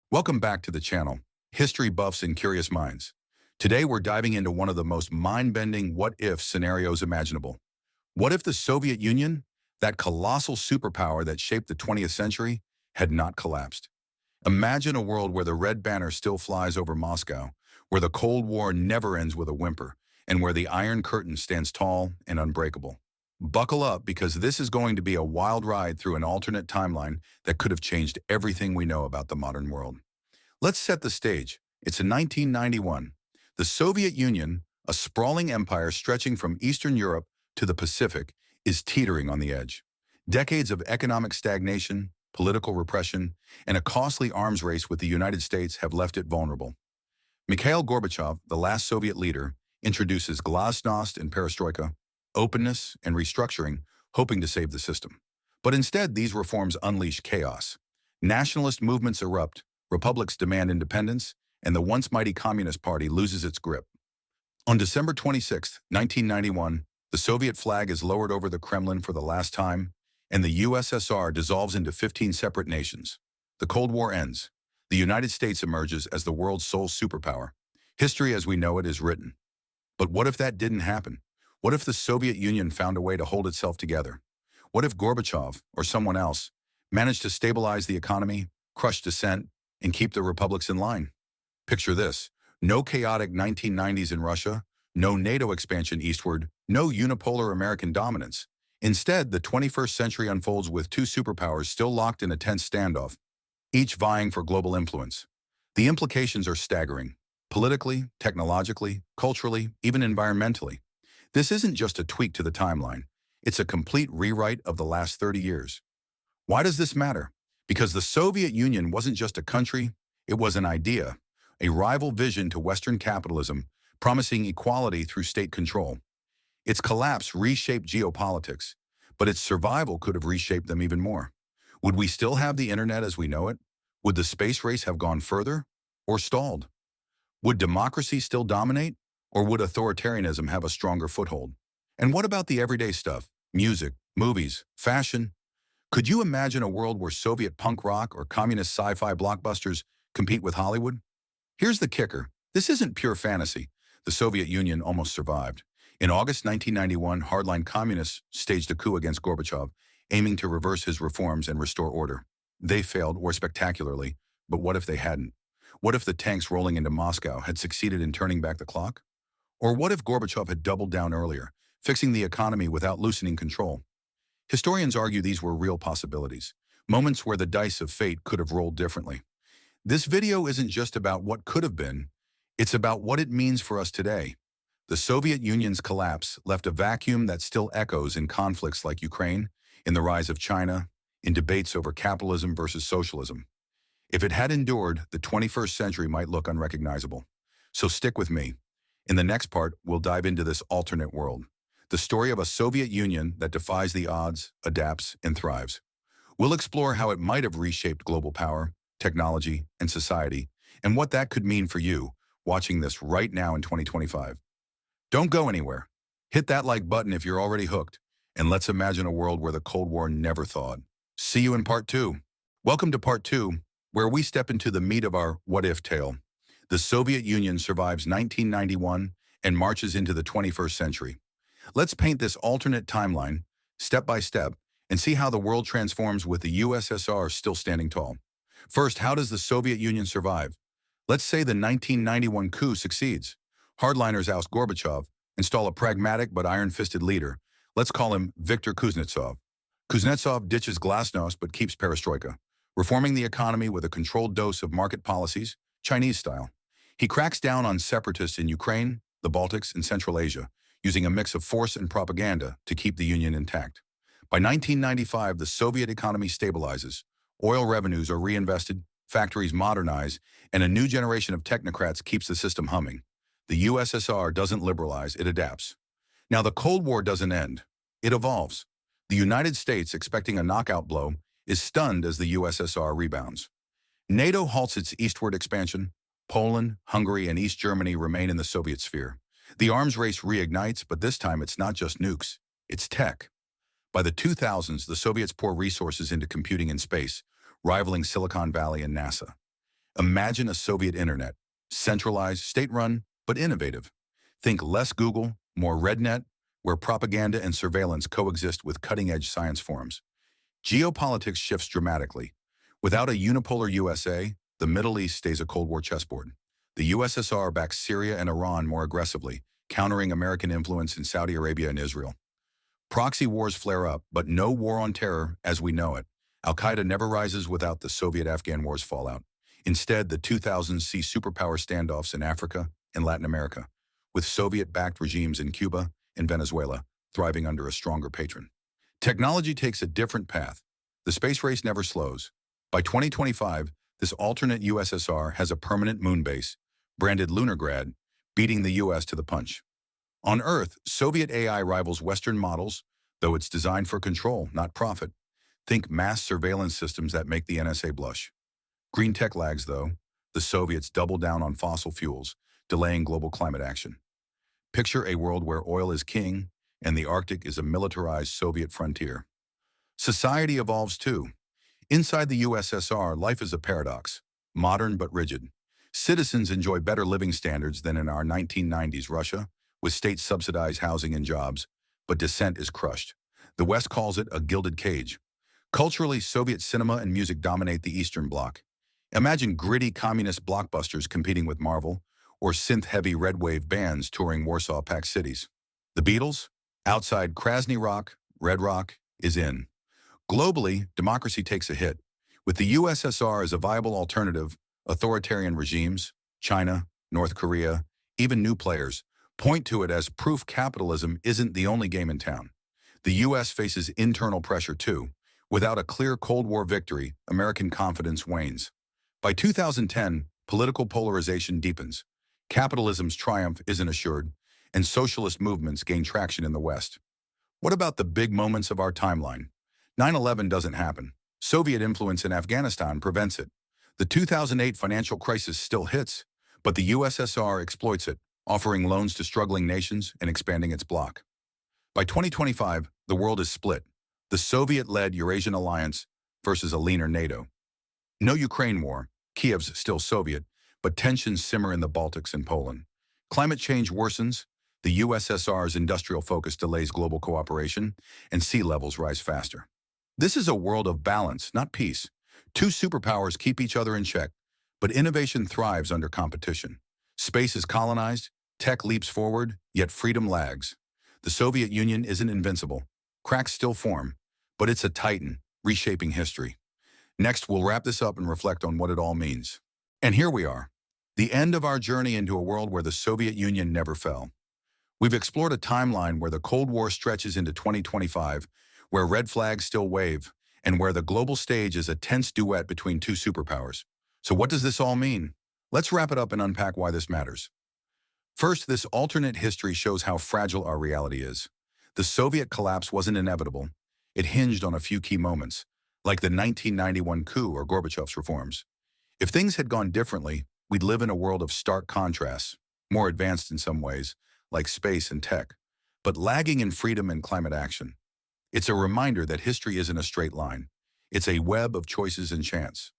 Welcome back to the channel, History Buffs and Curious Minds. Today we're diving into one of the most mind-bending what-if scenarios imaginable. What if the Soviet Union, that colossal superpower that shaped the 20th century, had not collapsed? Imagine a world where the red banner still flies over Moscow, where the Cold War never ends with a whimper, and where the Iron Curtain stands tall and unbreakable. Buckle up because this is going to be a wild ride through an alternate timeline that could have changed everything we know about the modern world. Let's set the stage. It's in 1991. The Soviet Union, a sprawling empire stretching from Eastern Europe to the Pacific, is teetering on the edge. Decades of economic stagnation, political repression, and a costly arms race with the United States have left it vulnerable. Mikhail Gorbachev, the last Soviet leader, introduces glasnost and perestroika, openness and restructuring, hoping to save the system. But instead, these reforms unleash chaos. Nationalist movements erupt, republics demand independence, and the once mighty Communist Party loses its grip. On December 26, 1991, the Soviet flag is lowered over the Kremlin for the last time, and the USSR dissolves into 15 separate nations. The Cold War ends. The United States emerges as the world's sole superpower. History as we know it is written. But what if that didn't happen? What if the Soviet Union found a way to hold itself together? What if Gorbachev, or someone else, managed to stabilize the economy, crush dissent, and keep the republics in line? Picture this: no chaotic 1990s in Russia, no NATO expansion eastward, no unipolar American dominance. Instead, the 21st century unfolds with two superpowers still locked in a tense standoff, each vying for global influence. The implications are staggering: politically, technologically, culturally, even environmentally. This isn't just a tweak to the timeline. It's a complete rewrite of the last 30 years. Why does this matter? Because the Soviet Union wasn't just a country, it was an idea, a rival vision to Western capitalism, promising equality through state control. Its collapse reshaped geopolitics, but its survival could have reshaped them even more. Would we still have the internet as we know it? Would the space race have gone further or stalled? Would democracy still dominate, or would authoritarianism have a stronger foothold? And what about the everyday stuff? Music, movies, fashion? Could you imagine a world where Soviet punk rock or communist sci-fi blockbusters compete with Hollywood? Here's the kicker: this isn't pure fantasy. The Soviet Union almost survived. In August 1991, hardline communists staged a coup against Gorbachev, aiming to reverse his reforms and restore order. They failed, or spectacularly, but what if they hadn't? What if the tanks rolling into Moscow had succeeded in turning back the clock? Or what if Gorbachev had doubled down earlier, fixing the economy without loosening control? Historians argue these were real possibilities, moments where the dice of fate could have rolled differently. This video isn't just about what could have been, it's about what it means for us today. The Soviet Union's collapse left a vacuum that still echoes in conflicts like Ukraine, in the rise of China, in debates over capitalism versus socialism. If it had endured, the 21st century might look unrecognizable. So stick with me. In the next part, we'll dive into this alternate world, the story of a Soviet Union that defies the odds, adapts, and thrives. We'll explore how it might have reshaped global power, technology, and society, and what that could mean for you watching this right now in 2025. Don't go anywhere. Hit that like button if you're already hooked, and let's imagine a world where the Cold War never thawed. See you in part 2. Welcome to part 2, where we step into the meat of our what-if tale. The Soviet Union survives 1991 and marches into the 21st century. Let's paint this alternate timeline, step by step, and see how the world transforms with the USSR still standing tall. First, how does the Soviet Union survive? Let's say the 1991 coup succeeds. Hardliners oust Gorbachev, install a pragmatic but iron-fisted leader. Let's call him Viktor Kuznetsov. Kuznetsov ditches glasnost but keeps perestroika, reforming the economy with a controlled dose of market policies, Chinese style. He cracks down on separatists in Ukraine, the Baltics, and Central Asia, using a mix of force and propaganda to keep the Union intact. By 1995, the Soviet economy stabilizes. Oil revenues are reinvested, factories modernize, and a new generation of technocrats keeps the system humming. The USSR doesn't liberalize, it adapts. Now, the Cold War doesn't end. It evolves. The United States, expecting a knockout blow, is stunned as the USSR rebounds. NATO halts its eastward expansion. Poland, Hungary, and East Germany remain in the Soviet sphere. The arms race reignites, but this time it's not just nukes, it's tech. By the 2000s, the Soviets pour resources into computing and space, rivaling Silicon Valley and NASA. Imagine a Soviet internet, centralized, state-run, but innovative. Think less Google, more RedNet, where propaganda and surveillance coexist with cutting-edge science forums. Geopolitics shifts dramatically. Without a unipolar USA, the Middle East stays a Cold War chessboard. The USSR backs Syria and Iran more aggressively, countering American influence in Saudi Arabia and Israel. Proxy wars flare up, but no war on terror as we know it. Al-Qaeda never rises without the Soviet-Afghan War's fallout. Instead, the 2000s see superpower standoffs in Africa and Latin America, with Soviet-backed regimes in Cuba and Venezuela thriving under a stronger patron. Technology takes a different path. The space race never slows. By 2025, this alternate USSR has a permanent moon base, branded Lunargrad, beating the US to the punch. On Earth, Soviet AI rivals Western models, though it's designed for control, not profit. Think mass surveillance systems that make the NSA blush. Green tech lags, though. The Soviets double down on fossil fuels, delaying global climate action. Picture a world where oil is king and the Arctic is a militarized Soviet frontier. Society evolves too. Inside the USSR, life is a paradox, modern but rigid. Citizens enjoy better living standards than in our 1990s Russia, with state-subsidized housing and jobs, but dissent is crushed. The West calls it a gilded cage. Culturally, Soviet cinema and music dominate the Eastern Bloc. Imagine gritty communist blockbusters competing with Marvel, or synth-heavy red wave bands touring Warsaw-packed cities. The Beatles? Outside Krasny Rock, Red Rock is in. Globally, democracy takes a hit. With the USSR as a viable alternative, authoritarian regimes, China, North Korea, even new players, point to it as proof capitalism isn't the only game in town. The US faces internal pressure too. Without a clear Cold War victory, American confidence wanes. By 2010, political polarization deepens. Capitalism's triumph isn't assured, and socialist movements gain traction in the West. What about the big moments of our timeline? 9/11 doesn't happen. Soviet influence in Afghanistan prevents it. The 2008 financial crisis still hits, but the USSR exploits it, offering loans to struggling nations and expanding its bloc. By 2025, the world is split. The Soviet-led Eurasian alliance versus a leaner NATO. No Ukraine war, Kiev's still Soviet, but tensions simmer in the Baltics and Poland. Climate change worsens, the USSR's industrial focus delays global cooperation, and sea levels rise faster. This is a world of balance, not peace. Two superpowers keep each other in check, but innovation thrives under competition. Space is colonized, tech leaps forward, yet freedom lags. The Soviet Union isn't invincible. Cracks still form, but it's a titan, reshaping history. Next, we'll wrap this up and reflect on what it all means. And here we are, the end of our journey into a world where the Soviet Union never fell. We've explored a timeline where the Cold War stretches into 2025, where red flags still wave, and where the global stage is a tense duet between two superpowers. So what does this all mean? Let's wrap it up and unpack why this matters. First, this alternate history shows how fragile our reality is. The Soviet collapse wasn't inevitable. It hinged on a few key moments, like the 1991 coup or Gorbachev's reforms. If things had gone differently, we'd live in a world of stark contrasts, more advanced in some ways, like space and tech, but lagging in freedom and climate action. It's a reminder that history isn't a straight line. It's a web of choices and chance.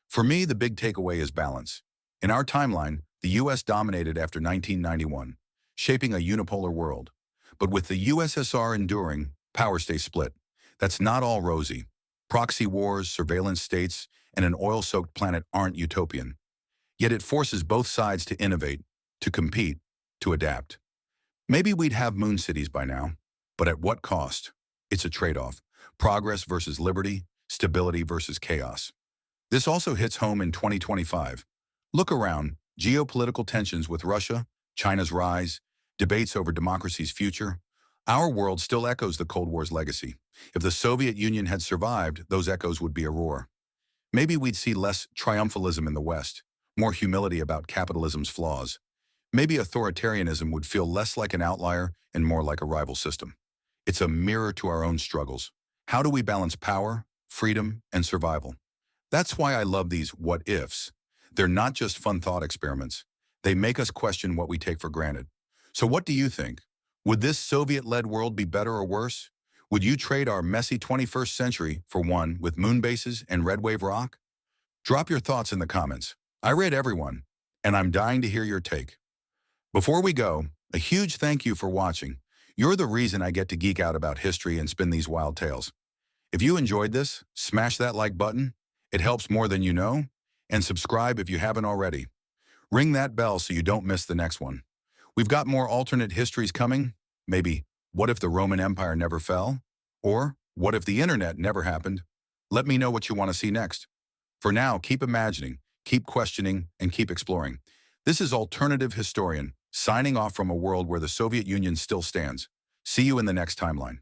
For me, the big takeaway is balance. In our timeline, the US dominated after 1991, shaping a unipolar world. But with the USSR enduring, power stays split. That's not all rosy. Proxy wars, surveillance states, and an oil-soaked planet aren't utopian. Yet it forces both sides to innovate, to compete, to adapt. Maybe we'd have moon cities by now, but at what cost? It's a trade-off. Progress versus liberty, stability versus chaos. This also hits home in 2025. Look around, geopolitical tensions with Russia, China's rise, debates over democracy's future. Our world still echoes the Cold War's legacy. If the Soviet Union had survived, those echoes would be a roar. Maybe we'd see less triumphalism in the West, more humility about capitalism's flaws. Maybe authoritarianism would feel less like an outlier and more like a rival system. It's a mirror to our own struggles. How do we balance power, freedom, and survival? That's why I love these what-ifs. They're not just fun thought experiments. They make us question what we take for granted. So what do you think? Would this Soviet-led world be better or worse? Would you trade our messy 21st century for one with moon bases and red wave rock? Drop your thoughts in the comments. I read everyone, and I'm dying to hear your take. Before we go, a huge thank you for watching. You're the reason I get to geek out about history and spin these wild tales. If you enjoyed this, smash that like button. It helps more than you know. And subscribe if you haven't already. Ring that bell so you don't miss the next one. We've got more alternate histories coming. Maybe, what if the Roman Empire never fell? Or, what if the internet never happened? Let me know what you want to see next. For now, keep imagining, keep questioning, and keep exploring. This is Alternative Historian, signing off from a world where the Soviet Union still stands. See you in the next timeline.